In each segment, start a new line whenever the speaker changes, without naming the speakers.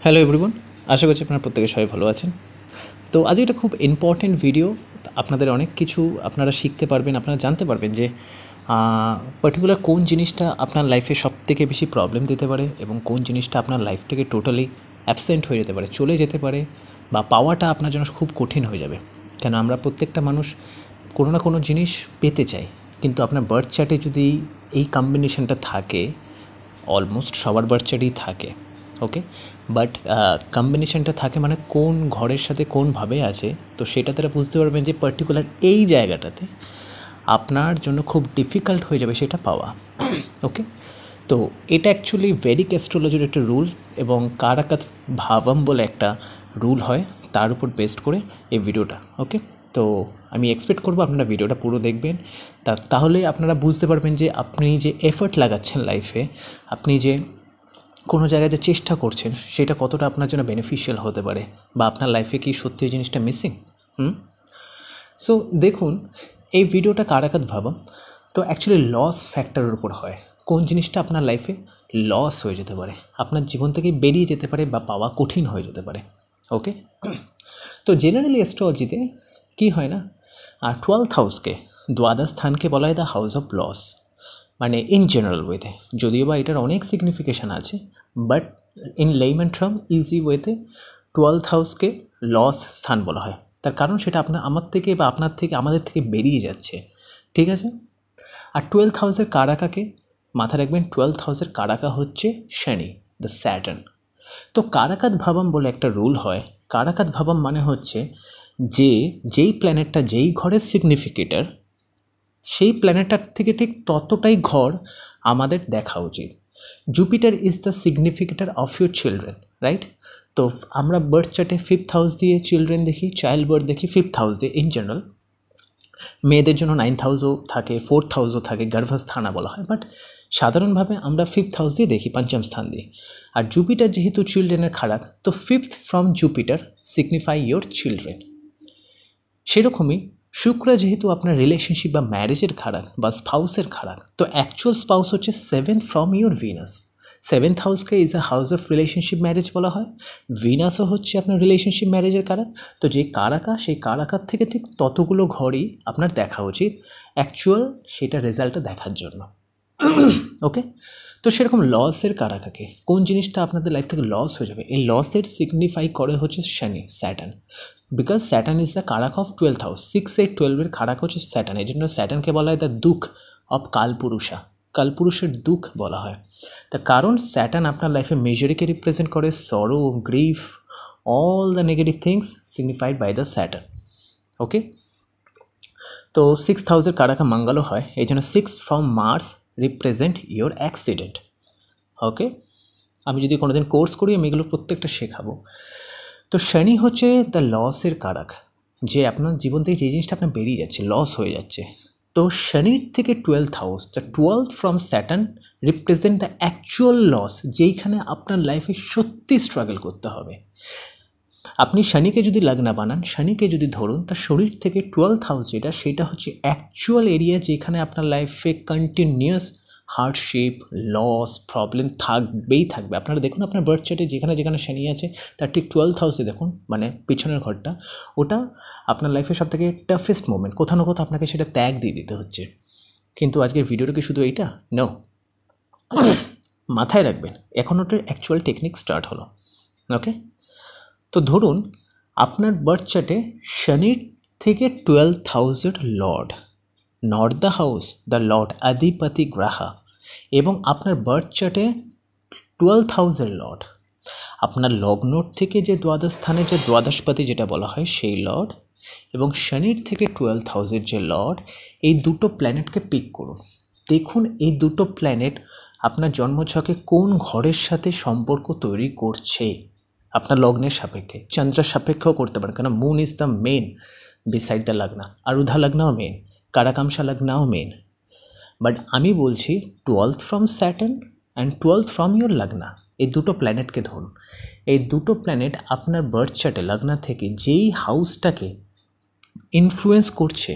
Hello everyone, আশা করছি আপনারা প্রত্যেকে সবাই ভালো আছেন। তো আজ এটা খুব ইম্পর্টেন্ট ভিডিও। আপনাদের অনেক কিছু আপনারা শিখতে পারবেন, আপনারা জানতে পারবেন যে পার্টিকুলার কোন জিনিসটা আপনার লাইফে সবথেকে বেশি প্রবলেম দিতে পারে এবং কোন জিনিসটা আপনার লাইফ থেকে টোটালি অ্যাবসেন্ট হয়ে যেতে পারে, চলে যেতে পারে, বা পাওয়াটা আপনার জন্য খুব কঠিন হয়ে যাবে। কেন আমরা প্রত্যেকটা মানুষ কোনো না কোনো জিনিস পেতে চাই, কিন্তু আপনার বার্থ চার্টে যদি এই কম্বিনেশনটা থাকে, অলমোস্ট সবার বার্থ চার্টেই থাকে, ওকে, বাট কম্বিনেশনটা থাকে মানে কোন ঘরের সাথে কোনভাবে আছে, তো সেটা তারা বুঝতে পারবেন যে পার্টিকুলার এই জায়গাটাতে আপনার জন্য খুব ডিফিকাল্ট হয়ে যাবে সেটা পাওয়া। ওকে, তো এটা অ্যাকচুয়ালি ভেদিক অ্যাস্ট্রোলজির একটা রুল এবং কারাকাত ভাবম বলে একটা রুল হয়, তার উপর বেস্ট করে এই ভিডিওটা। ওকে, তো আমি এক্সপেক্ট করবো আপনারা ভিডিওটা পুরো দেখবেন, তাহলে আপনারা বুঝতে পারবেন যে আপনি যে এফর্ট লাগাচ্ছেন লাইফে, আপনি যে কোনো জায়গায় যে চেষ্টা করছেন সেটা কতটা আপনার জন্য বেনিফিশিয়াল হতে পারে, বা আপনার লাইফে কি সত্যি এই জিনিসটা মিসিং। সো দেখুন, এই ভিডিওটা কারাকাত ভাবা তো অ্যাকচুয়ালি লস ফ্যাক্টরের উপর হয়। কোন জিনিসটা আপনার লাইফে লস হয়ে যেতে পারে, আপনার জীবন থেকে বেরিয়ে যেতে পারে, বা পাওয়া কঠিন হয়ে যেতে পারে। ওকে, তো জেনারেলি অ্যাস্ট্রোলজিতে কী হয় না, 12th হাউসকে, দ্বাদশ স্থানকে বলা হয় দ্য হাউস অফ লস, মানে ইন জেনারেল ওয়েতে, যদিও বা এটার অনেক সিগনিফিকেশান আছে, বাট ইন লেইম্যান টার্ম ইজি ওয়েতে 12th হাউসকে লস স্থান বলা হয়। তার কারণ সেটা আমার থেকে বা আপনার থেকে আমাদের থেকে বেরিয়ে যাচ্ছে, ঠিক আছে। আর 12th হাউসের কারাকাকে মাথায় রাখবেন, 12th হাউসের কারাকা হচ্ছে শনি, দ্য স্যাটার্ন। তো কারাকাত ভাবম বলে একটা রুল হয়। কারাকাত ভাবম মানে হচ্ছে যে যেই প্ল্যানেটটা যেই ঘরের সিগনিফিকেটার, সেই প্ল্যানেটটার থেকে ঠিক ততটাই ঘর আমাদের দেখা উচিত। Jupiter is the সিগনিফিকেটার of your children, right? তো আমরা বার্থ চার্টে 5th হাউস দিয়ে চিলড্রেন দেখি, চাইল্ড বার্থ দেখি 5th হাউস দিয়ে ইন জেনারেল। মেয়েদের জন্য 9th হাউসও থাকে, 4th হাউসও থাকে, গর্ভস্থানা বলা হয়, বাট সাধারণভাবে আমরা 5th হাউস দিয়ে দেখি, পঞ্চম স্থান দিয়ে। আর জুপিটার যেহেতু চিলড্রেনের খারাপ, তো 5th from Jupiter signify your children. সেরকমই শুক্র যেহেতু আপনার রিলেশনশিপ বা ম্যারেজের খারাপ বা স্পাউসের খারাপ, তো অ্যাকচুয়াল স্পাউস হচ্ছে 7th from your Venus. 7th হাউসকে is a house of relationship marriage বলা হয়। ভিনাসও হচ্ছে আপনার রিলেশনশিপ ম্যারেজের কারক। তো যে কারাকা, সেই কারাকার থেকে ঠিক ততগুলো ঘরই আপনার দেখা উচিত অ্যাকচুয়াল সেটা রেজাল্টটা দেখার জন্য। ওকে, তো সেরকম লসের কারাকাকে, কোন জিনিসটা আপনাদের লাইফ থেকে লস হয়ে যাবে, এই লসের সিগনিফাই করে হচ্ছে Shani, Saturn. Because Saturn is the কারাক অফ 12th হাউস। 6, 8, 12-এর কারাক হচ্ছে স্যাটার্ন। এই জন্য স্যাটার্নকে বলা হয় দ্য দুঃখ অফ কালপুরুষা, কালপুরুষের দুঃখ বলা হয়। তার কারণ স্যাটার্ন আপনার লাইফে মেজরিকে রিপ্রেজেন্ট করে, sorrow, grief, all the negative things signified by the Saturn. Okay, তো 6th হাউসের কারাকা মঙ্গলও হয়, এই জন্য 6 from Mars represent your accident. Okay, আমি যদি কোনোদিন কোর্স করি আমি এগুলো প্রত্যেকটা শেখাবো। তো শনি হচ্ছে দ্য লসের কারক, যে আপনার জীবন থেকে যে জিনিসটা আপনার বেরিয়ে যাচ্ছে, লস হয়ে যাচ্ছে। তো শনির থেকে 12th house, the 12th from Saturn represent the actual loss, যেইখানে আপনার লাইফে সত্যি স্ট্রাগল করতে হবে। আপনি শনিকে যদি লগ্ন বানান, শনিকে যদি ধরুন, তার শরীর থেকে 12th হাউস যেটা, সেটা হচ্ছে অ্যাকচুয়াল এরিয়া যেখানে আপনার লাইফে কন্টিনিউয়াস হার্ডশিপ, লস, প্রবলেম থাকবেই থাকবে। আপনারা দেখুন আপনার বার্থ চার্টে যেখানে যেখানে শনি আছে, তার ঠিক 12th হাউসে দেখুন, মানে পিছনের ঘরটা, ওটা আপনার লাইফের সব থেকে টাফেস্ট মোমেন্ট, কোথাও না কোথাও আপনাকে সেটা ত্যাগ দিয়ে দিতে হচ্ছে। কিন্তু আজকের ভিডিওটা কি শুধু এইটা? নো, মাথায় রাখবেন, এখন ওটার অ্যাকচুয়াল টেকনিক স্টার্ট হলো। ওকে, তো ধরুন আপনার বার্থ চার্টে শনির থেকে 12th হাউসের lord, not the house, the lord আধিপতি গ্রাহা, এবং আপনার বার্থ চার্টে 12th হাউসের লর্ড, আপনার লগ্নর থেকে যে দ্বাদশ স্থানে যে দ্বাদশপতি যেটা বলা হয় সেই লর্ড, এবং শনির থেকে 12th হাউসের যে লর্ড, এই দুটো প্ল্যানেটকে পিক করুন। দেখুন এই দুটো প্ল্যানেট আপনার জন্মছকে কোন ঘরের সাথে সম্পর্ক তৈরি করছে, আপনার লগ্নের সাপেক্ষে, চন্দ্রের সাপেক্ষেও করতে পারেন, কারণ moon is the main beside the লগ্না, আর উধা লগ্নাও মেন, কারাকামশা লগ্নাও মেন। বাট আমি বলছি 12th from Saturn and 12th from your লগ্না, এই দুটো প্ল্যানেটকে ধরুন। এই দুটো প্ল্যানেট আপনার বার্থ চার্টে লগ্না থেকে যেই হাউসটাকে ইনফ্লুয়েন্স করছে,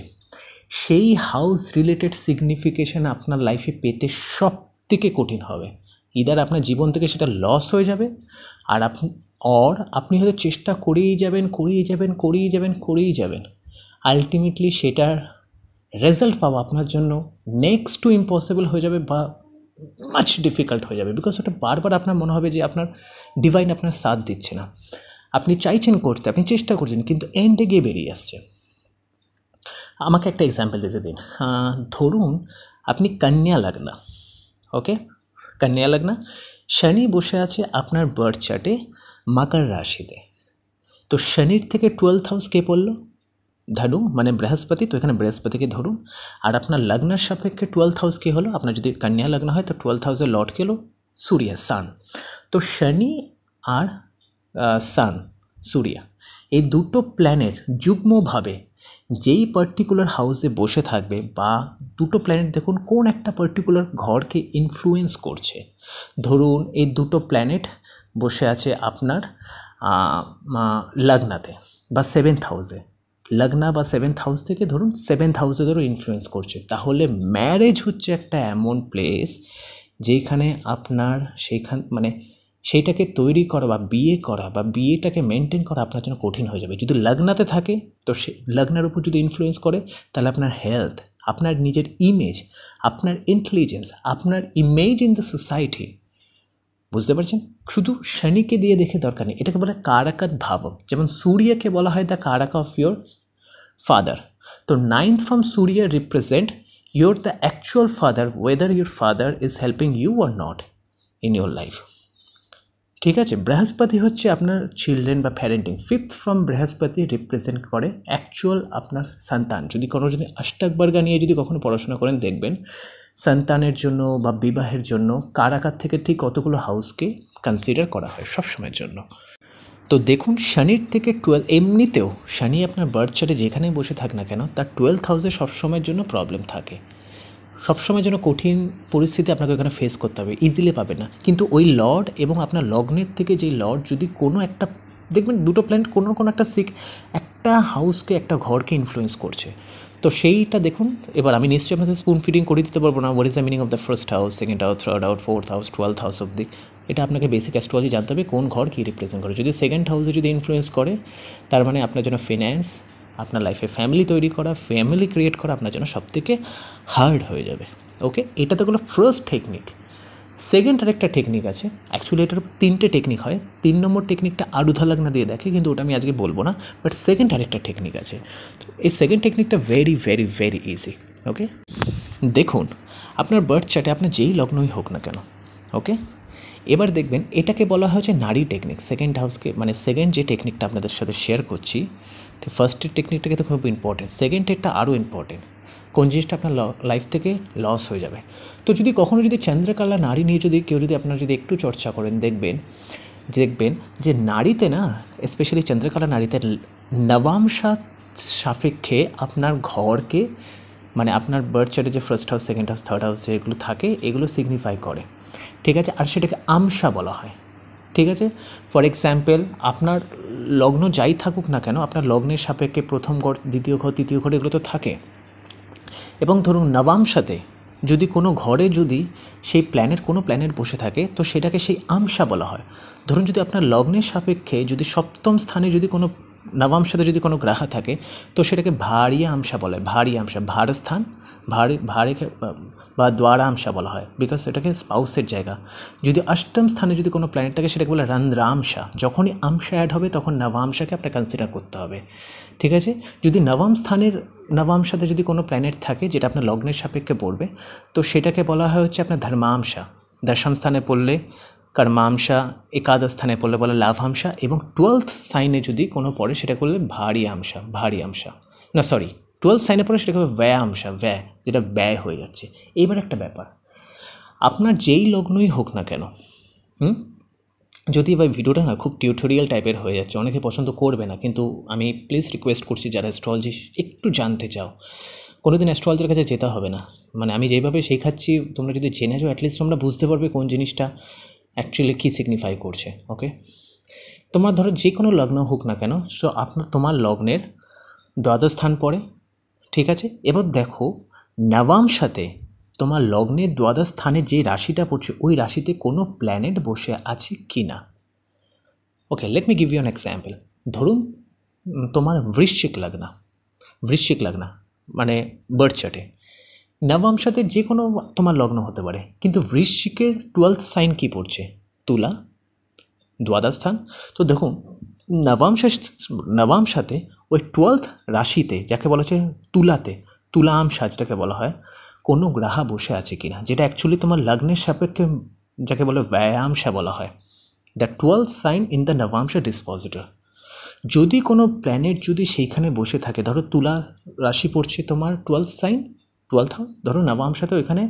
সেই হাউস রিলেটেড সিগনিফিকেশান আপনার লাইফে পেতে সব থেকে কঠিন হবে। ইদার আপনার জীবন থেকে সেটা লস হয়ে যাবে, আর অর আপনি হয়তো চেষ্টা করেই যাবেন, আলটিমেটলি সেটার রেজাল্ট পাওয়া আপনার জন্য নেক্সট টু ইম্পসিবল হয়ে যাবে বা মাচ ডিফিকাল্ট হয়ে যাবে, বিকজ ওটা বারবার আপনার মনে হবে যে আপনার ডিভাইন আপনার সাথ দিচ্ছে না। আপনি চাইছেন করতে, আপনি চেষ্টা করছেন, কিন্তু এন্ডে গিয়ে বেরিয়ে আসছে। আমাকে একটা এক্সাম্পল দিতে দিন। ধরুন আপনি কন্যা লগ্ন, ওকে, কন্যা লগ্ন, শনি বসে আছে আপনার বার্থ চার্টে মকর রাশিতে। তো শনির থেকে 12th হাউস কে পড়লো? ধনু, মানে বৃহস্পতি। তো এখানে বৃহস্পতিকে ধরুন, আর আপনার লগ্নের সাপেক্ষে 12th হাউস কে হলো? আপনার যদি কন্যা লগ্ন হয় তো 12th হাউসে লর্ড কে হলো সূর্য, সান। তো শনি আর সান, সূর্য, এই দুটো প্ল্যানেট যুগ্মভাবে যেই পার্টিকুলার হাউসে বসে থাকবে, বা দুটো প্ল্যানেট দেখুন কোন একটা পার্টিকুলার ঘরকে ইনফ্লুয়েন্স করছে। ধরুন এই দুটো প্ল্যানেট বসে আছে আপনার লগ্নাতে বা 7th হাউসে, লগ্না বা 7th হাউস থেকে ধরুন 7th হাউসে ধরো ইনফ্লুয়েন্স করছে, তাহলে ম্যারেজ হচ্ছে একটা এমন প্লেস যেখানে আপনার মানে সেইটাকে তৈরি করা বা বিয়েটাকে মেনটেন করা আপনার জন্য কঠিন হয়ে যাবে। যদি লগ্নাতে থাকে তো সে লগ্নের উপর যদি ইনফ্লুয়েন্স করে, তাহলে আপনার হেলথ, আপনার নিজের ইমেজ, আপনার ইন্টেলিজেন্স, আপনার ইমেজ ইন দ্য সোসাইটি, বুঝতে পারছেন? শুধু শনিকে দিয়ে দেখে দরকার নেই, এটাকে বলে কারাকাত ভাবক। যেমন সূর্যকে বলা হয় দ্য কারাকা অফ ইয়োর ফাদার। তো 9th from Surya represent you're the actual father, whether your father is helping you or not in your life. ঠিক আছে, বৃহস্পতি হচ্ছে আপনার চিলড্রেন বা প্যারেন্টিং। 5th from বৃহস্পতি রিপ্রেজেন্ট করে অ্যাকচুয়াল আপনার সন্তান। যদি অষ্টাকবর্গা নিয়ে যদি কখনো পড়াশোনা করেন, দেখবেন সন্তানের জন্য বা বিবাহের জন্য কারাকার থেকে ঠিক কতগুলো হাউসকে কনসিডার করা হয় সবসময়ের জন্য। তো দেখুন শনির থেকে 12, এমনিতেও শনি আপনার বার্থ চার্টে যেখানেই বসে থাক না কেন, তার 12th হাউসে সবসময়ের জন্য প্রবলেম থাকে, সবসময়ের জন্য কঠিন পরিস্থিতি আপনাকে ওখানে ফেস করতে হবে, ইজিলি পাবে না। কিন্তু ওই লর্ড এবং আপনার লগ্নের থেকে যেই লর্ড যদি কোনো একটা, দেখবেন দুটো প্ল্যানেট কোনো একটা একটা হাউসকে, একটা ঘরকে ইনফ্লুয়েন্স করছে, তো সেইটা দেখুন। এবার আমি নিশ্চয়ই আপনাদের স্পুন ফিডিং করে দিতে পারবো না what is the meaning of the first house, second house, third house, 4th house, 12th house অবধি। এটা আপনাকে বেসিক অ্যাস্ট্রোলজি জানতে হবে কোন ঘর কী রিপ্রেজেন্ট করে। যদি 2nd হাউসে যদি ইনফ্লুয়েন্স করে, তার মানে আপনার জন্য ফিন্যান্স, আপনার লাইফে ফ্যামিলি তৈরি করা, ফ্যামিলি ক্রিয়েট করা আপনার জন্য সবথেকে হার্ড হয়ে যাবে। ওকে, এটা তো হলো ফার্স্ট টেকনিক। সেকেন্ড আরেকটা টেকনিক আছে, অ্যাকচুয়ালি এটার 3টে টেকনিক হয়। 3 নম্বর টেকনিকটা আরুধা লগ্না দিয়ে দেখে, কিন্তু ওটা আমি আজকে বলবো না, বাট সেকেন্ড আরেকটা টেকনিক আছে। তো এই সেকেন্ড টেকনিকটা ভেরি ভেরি ভেরি ইজি। ওকে, দেখুন আপনার বার্থ চার্টে আপনার যেই লগ্নই হোক না কেন, ওকে, এবার দেখবেন এটাকে বলা হয়েছে নারী টেকনিক। সেকেন্ড হাউসকে, মানে সেকেন্ড যে টেকনিকটা আপনাদের সাথে শেয়ার করছি, ফার্স্টের টেকনিকটাকে তো খুব ইম্পর্টেন্ট, সেকেন্ডেরটা আরও ইম্পর্টেন্ট। কোন জিনিসটা আপনার লাইফ থেকে লস হয়ে যাবে। তো যদি কখনো যদি চন্দ্রকলা নারী নিয়ে যদি কেউ যদি আপনারা যদি একটু চর্চা করেন, দেখবেন যে নারীতে না, স্পেশালি চন্দ্রকলা নারীতে নবাংশা সাপেক্ষে আপনার ঘরকে, মানে আপনার বার্থ চার্টে যে first house, second house, third house যেগুলো থাকে, এগুলো সিগনিফাই করে, ঠিক আছে। আর সেটাকে আমসা বলা হয়, ঠিক আছে। ফর এক্সাম্পল, আপনার লগ্ন যাই থাকুক না কেন, আপনার লগ্নের সাপেক্ষে প্রথম ঘর, দ্বিতীয় ঘর, তৃতীয় ঘর, এগুলো তো থাকে। এবং ধরুন নবাংশাতে যদি কোনো ঘরে যদি সেই কোনো প্ল্যানেট বসে থাকে, তো সেটাকে সেই আমসা বলা হয়। ধরুন যদি আপনার লগ্নের সাপেক্ষে যদি 7ম স্থানে যদি কোনো নবাংশাতে যদি কোনো গ্রহ থাকে, তো সেটাকে ভারী আমসা বলে, ভারী আমসা, ভার স্থান, ভারী বা দ্বারা আমসা বলা হয়, বিকজ এটাকে স্পাউসের জায়গা। যদি 8ম স্থানে যদি কোনো প্ল্যানেট থাকে, সেটাকে বলে রন্ধ্রাংশা। যখনই আমসা অ্যাড হবে তখন নবাংশাকে আপনাকে কনসিডার করতে হবে, ঠিক আছে। যদি নবাংশাতে যদি কোনো প্ল্যানেট থাকে যেটা আপনার লগ্নের সাপেক্ষে পড়বে, তো সেটাকে বলা হয় হচ্ছে আপনার ধর্মাংশা। 10ম স্থানে পড়লে কর্মাংশা, একাদশ স্থানে পড়লে বলে লাভাংশা, এবং 12th সাইনে যদি কোনো পড়ে সেটা করলে ভারী আমসা, না সরি, 12th সাইনে পড়ে সেটাকে ব্যয়ামসা, যেটা ব্যয় হয়ে যাচ্ছে। এবার একটা ব্যাপার, আপনার যেই লগ্নই হোক না কেন, যদি ভাই ভিডিওটা না খুব টিউটোরিয়াল টাইপের হয়ে যাচ্ছে, অনেকে পছন্দ করবে না, কিন্তু আমি প্লিজ রিকোয়েস্ট করছি যারা অ্যাস্ট্রোলজি একটু জানতে চাও, কোনো দিন অ্যাস্ট্রোলজির কাছে যেতে হবে না। মানে আমি যেইভাবে শেখাচ্ছি তোমরা যদি জেনে যাও, অ্যাটলিস্ট তোমরা বুঝতে পারবে কোন জিনিসটা অ্যাকচুয়ালি কী সিগনিফাই করছে। ওকে, তোমার ধরো যে কোনো লগ্ন হোক না কেন, সো তোমার লগ্নের দ্বাদশ স্থান পড়ে, ঠিক আছে। এবার দেখো নবাংশাতে তোমার লগ্নের দ্বাদশ স্থানে যে রাশিটা পড়ছে, ওই রাশিতে কোনো প্ল্যানেট বসে আছে কি না, okay, let me give you an example. ধরুন তোমার বৃশ্চিক লগ্ন মানে বার্থ চার্টে নবাংশাতে যে কোনো তোমার লগ্ন হতে পারে, কিন্তু বৃশ্চিকের 12th সাইন কী পড়ছে? তুলা, দ্বাদশ স্থান। তো দেখুন নবাংশাতে ওই 12th রাশিতে, যাকে বলা হচ্ছে তুলা আমশা যেটাকে বলা হয়, কোনো গ্রহ বসে আছে কিনা, যেটা অ্যাকচুয়ালি তোমার লগ্নের সাপেক্ষে যাকে বলে ব্যয়ামশা বলা হয়, the 12th sign in the নবাংশা ডিসপোজিটর। যদি কোনো প্ল্যানেট যদি সেইখানে বসে থাকে, ধরো তুলা রাশি পড়ছে তোমার 12th সাইন, 12th হাউস, ধরো নবাংশাতে ওইখানে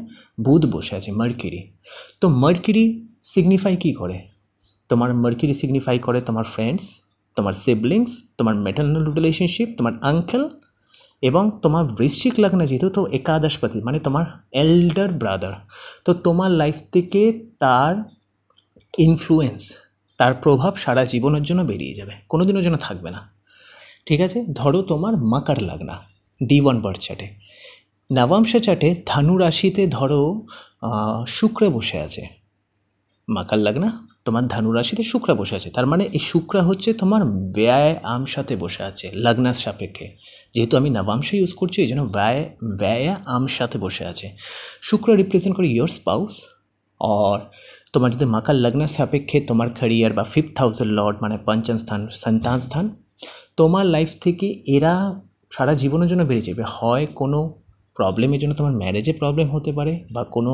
বুধ বসে আছে, মার্কিরি। তো মার্কিরি সিগনিফাই কী করে? তোমার মার্কিরি সিগনিফাই করে তোমার ফ্রেন্ডস, তোমার সিবলিংস, তোমার ম্যাটারনাল রিলেশনশিপ, তোমার আঙ্কেল, এবং তোমার বৃশ্চিক লগ্ন যেহেতু, তো একাদশপতি মানে তোমার এল্ডার ব্রাদার। তো তোমার লাইফ থেকে তার ইনফ্লুয়েন্স, তার প্রভাব সারা জীবনের জন্য বেরিয়ে যাবে, কোনো দিনের জন্য থাকবে না। ঠিক আছে, ধরো তোমার মকর লগ্ন D1 বার্থ চার্টে, নবাংশ চার্টে ধনু রাশিতে ধরো শুক্র বসে আছে, মকর লগ্ন তোমার ধনু রাশিতে শুক্র বসে আছে, তার মানে এই শুক্র হচ্ছে তোমার ব্যয় আমসাতে বসে আছে লগ্নের সাপেক্ষে। যেহেতু আমি নবাংশ ইউজ করছি, এই জন্য ব্যয় আমসাতে বসে আছে। শুক্র রিপ্রেজেন্ট করে ইয়োর স্পাউস, और তোমার যদি মকর লগ্নের সাপেক্ষে তোমার ক্যারিয়ার বা 5th হাউসের লর্ড মানে পঞ্চম স্থান, সন্তান স্থান, তোমার লাইফ থেকে এরা সারা জীবনের জন্য বেরিয়ে যাবে। হয় কোনো প্রবলেমের জন্য তোমার ম্যারেজে প্রবলেম হতে পারে, বা কোনো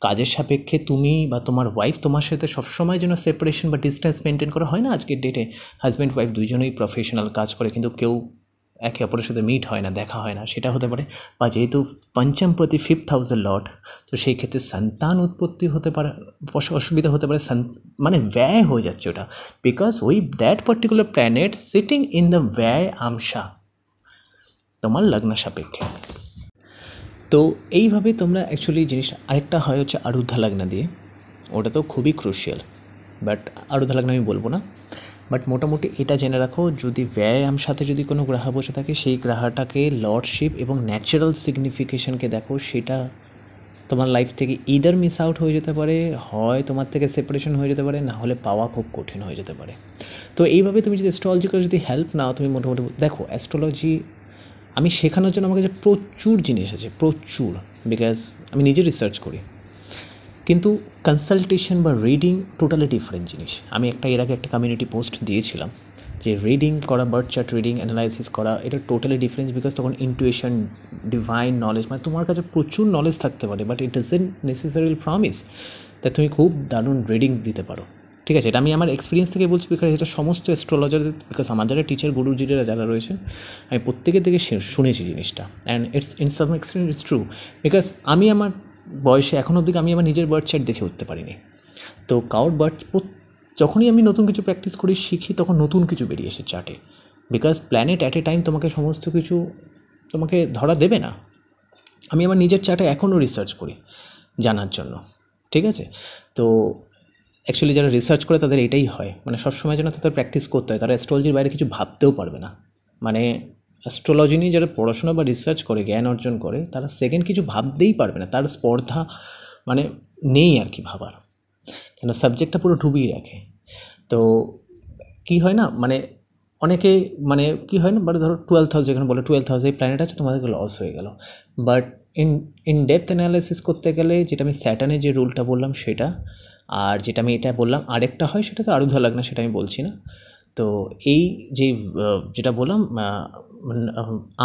কাজের সাপেক্ষে তুমি বা তোমার ওয়াইফ তোমার সাথে সবসময় যেন সেপারেশন বা ডিস্টেন্স মেনটেন করা হয় না। আজকের ডেটে হাজব্যান্ড ওয়াইফ দুইজনেই প্রফেশনাল কাজ করে, কিন্তু কেউ একে অপরের সাথে মিট হয় না, দেখা হয় না, সেটা হতে পারে। বা যেহেতু পঞ্চমপতি 5th হাউসের লর্ড, তো সেই ক্ষেত্রে সন্তান উৎপত্তি হতে পারে, অসুবিধা হতে পারে, মানে ব্যয় হয়ে যাচ্ছে ওটা, বিকজ ওই that particular planet sitting in the ব্যয় আমসা তোমার লগ্ন সাপেক্ষে। তো এইভাবে তোমরা অ্যাকচুয়ালি জিনিসটা, আরেকটা হয় হচ্ছে আরুদ্ধা লগ্ন দিয়ে, ওটা তো খুবই ক্রুশিয়াল, বাট আরুদ্ধা লগ্ন আমি বলবো না। বাট মোটামুটি এটা জেনে রাখো, যদি ব্যায়াম সাথে যদি কোনো গ্রহ বসে থাকে, সেই গ্রহটাকে লর্ডশিপ এবং ন্যাচারাল সিগনিফিকেশনকে দেখো, সেটা তোমার লাইফ থেকে ইদার মিস আউট হয়ে যেতে পারে, হয় তোমার থেকে সেপারেশন হয়ে যেতে পারে, না হলে পাওয়া খুব কঠিন হয়ে যেতে পারে। তো এইভাবে তুমি যদি অ্যাস্ট্রোলজিক্যাল যদি হেল্প নাও, তুমি মোটামুটি দেখো অ্যাস্ট্রোলজি আমি শেখানোর জন্য আমার কাছে প্রচুর জিনিস আছে, প্রচুর, বিকজ আমি নিজে রিসার্চ করি। কিন্তু কনসালটেশন বা রিডিং টোটালি ডিফারেন্ট জিনিস। আমি এর আগে একটা কমিউনিটি পোস্ট দিয়েছিলাম যে রিডিং করা, বার্থ চার্ট রিডিং অ্যানালাইসিস করা, এটা টোটালি ডিফারেন্স, বিকজ তখন ইনটুইশন, ডিভাইন নলেজ, মানে তোমার কাছে প্রচুর নলেজ থাকতে পারে, but it doesn't necessarily promise তা তুমি খুব দারুণ রিডিং দিতে পারো। ঠিক আছে, এটা আমি আমার এক্সপিরিয়েন্স থেকে বলছি, বিকজ এটা সমস্ত অ্যাস্ট্রোলজার, বিকজ আমার যারা টিচার গুরুজিরা যারা রয়েছে, আমি প্রত্যেকের থেকে শুনেছি জিনিসটা, and it's in some extent it's true, because আমি আমার বয়সে এখন অবধি আমি আমার নিজের বার্থ চার্ট দেখে উঠতে পারিনি। তো কারোর যখনই আমি নতুন কিছু প্র্যাকটিস করি, শিখি, তখন নতুন কিছু বেরিয়ে আসে চার্টে, because planet at a time তোমাকে সমস্ত কিছু তোমাকে ধরা দেবে না। আমি আমার নিজের চার্টে এখনও রিসার্চ করি জানার জন্য। ঠিক আছে, তো অ্যাকচুয়ালি যারা রিসার্চ করে তাদের এটাই হয়, মানে সবসময় যেন তাদের প্র্যাকটিস করতে হয়, তারা অ্যাস্ট্রোলজির বাইরে কিছু ভাবতেও পারবে না। মানে অ্যাস্ট্রোলজি নিয়ে যারা পড়াশোনা বা রিসার্চ করে, জ্ঞান অর্জন করে, তারা সেকেন্ড কিছু ভাবতেই পারবে না, তার স্পর্ধা মানে নেই আর কি ভাবার, কেন সাবজেক্টটা পুরো ডুবিয়ে রাখে। তো কী হয় না, মানে অনেকে মানে কী হয় না, বাট ধরো 12th হাউস, যেখানে বলে 12th হাউস এই প্ল্যানেট আছে, তোমাদেরকে লস হয়ে গেল। বাট ইন ডেপথ অ্যানালাইসিস করতে গেলে, যেটা আমি স্যাটার্নের যে রুলটা বললাম সেটা, আর যেটা আমি এটা বললাম আরেকটা হয়, সেটা তো আরুদ্ধা লগ্ন, সেটা আমি বলছি না। তো এই যে যেটা বললাম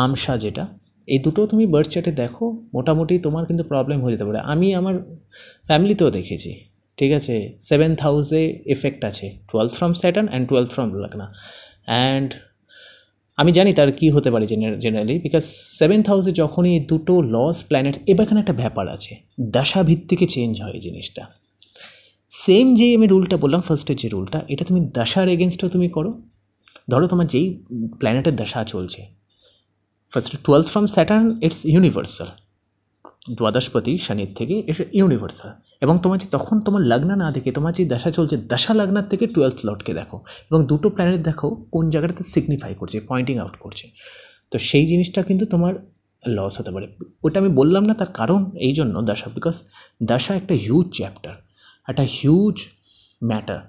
আমসা, যেটা এই দুটো তুমি বার্থ চার্টে দেখো, মোটামুটি তোমার কিন্তু প্রবলেম হয়ে যেতে পারে। আমি আমার ফ্যামিলিতেও দেখেছি, ঠিক আছে, 7th হাউসে এফেক্ট আছে, 12th from Saturn and 12th from লগ্ন, অ্যান্ড আমি জানি তার কী হতে পারে জেনারেলি, বিকজ 7th হাউসে যখনই এই দুটো লস প্ল্যানেট, এবার এখানে একটা ব্যাপার আছে, দশা ভিত্তিকে চেঞ্জ হয় জিনিসটা। সেম যে আমি রুলটা বললাম ফার্স্টের যে রুলটা, এটা তুমি দশার এগেনস্টও তুমি করো। ধরো তোমার যেই প্ল্যানেটের দশা চলছে, first 12th from Saturn, it's universal, দ্বাদশপতি শনির থেকে এটা ইউনিভার্সাল, এবং তোমার যে তখন তোমার লগ্ন না দেখে তোমার যে দশা চলছে, দশা লগ্নার থেকে 12th লর্ডকে দেখো, এবং দুটো প্ল্যানেট দেখো কোন জায়গাটাতে সিগনিফাই করছে, পয়েন্টিং আউট করছে। তো সেই জিনিসটা কিন্তু তোমার লস হতে পারে। ওটা আমি বললাম না, তার কারণ এই জন্য দশা, বিকজ দশা একটা হিউজ চ্যাপ্টার, একটা হিউজ ম্যাটার,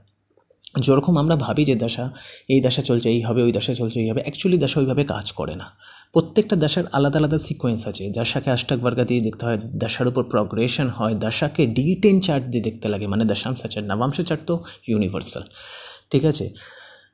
যেরকম আমরা ভাবি যে দশা এই দশা চলছে এই হবে, ওই দশা চলছে এই হবে, অ্যাকচুয়ালি দশা ওইভাবে কাজ করে না। প্রত্যেকটা দশার আলাদা আলাদা সিকোয়েন্স আছে। দশাকে অষ্টক বর্গ দিয়ে দেখতে হয়, দশার উপর প্রগ্রেশন হয়, দশাকে D10 চার্ট দিয়ে দেখতে লাগে, মানে দশাংশ চার্ট। নবাংশ চার্ট তো ইউনিভার্সাল, ঠিক আছে।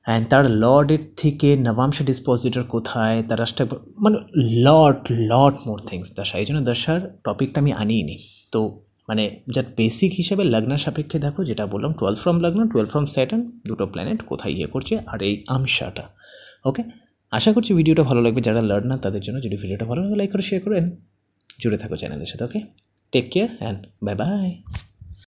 অ্যান্ড তার লর্ডের থেকে নবাংশ ডিসপোজিটর কোথায়, তার অষ্টক, মানে লট মোর থিংস দশা। এই জন্য দশার টপিকটা আমি আনিনি। তো মানে যার বেসিক হিসেবে লগ্ন সাপেক্ষে দেখো, যেটা বললাম 12 ফ্রম লগ্ন, 12 ফ্রম স্যাটার্ন, দুটো প্ল্যানেট কোথায় ইয়ে করছে, আর এই আমশাটা। ওকে, আশা করছি ভিডিওটা ভালো লাগবে যারা লার্নার তাদের জন্য। যদি ভিডিওটা ভালো লাগে লাইক করে শেয়ার করেন, জুড়ে থাকো চ্যানেলের সাথে। Okay, take care and bye by.